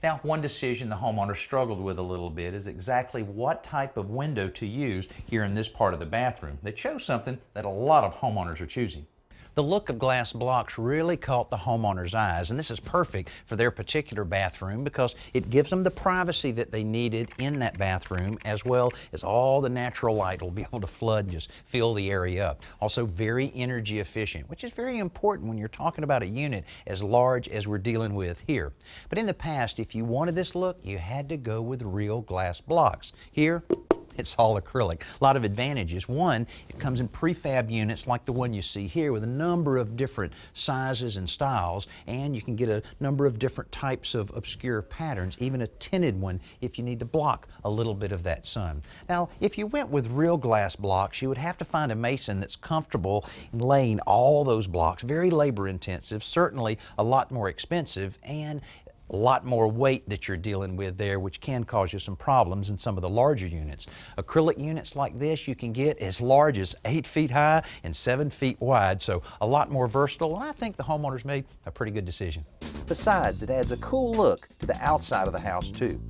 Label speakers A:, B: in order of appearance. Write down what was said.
A: Now, one decision the homeowner struggled with a little bit is exactly what type of window to use here in this part of the bathroom. That shows something that a lot of homeowners are choosing. The look of glass blocks really caught the homeowner's eyes, and this is perfect for their particular bathroom because it gives them the privacy that they needed in that bathroom, as well as all the natural light will be able to flood and just fill the area up. Also very energy efficient, which is very important when you're talking about a unit as large as we're dealing with here. But in the past, if you wanted this look, you had to go with real glass blocks. Here, it's all acrylic. A lot of advantages. One, it comes in prefab units like the one you see here with a number of different sizes and styles, and you can get a number of different types of obscure patterns, even a tinted one if you need to block a little bit of that sun. Now, if you went with real glass blocks, you would have to find a mason that's comfortable in laying all those blocks. Very labor intensive, certainly a lot more expensive, and a lot more weight that you're dealing with there, which can cause you some problems in some of the larger units. Acrylic units like this you can get as large as 8 feet high and 7 feet wide, so a lot more versatile, and I think the homeowners made a pretty good decision. Besides, it adds a cool look to the outside of the house too.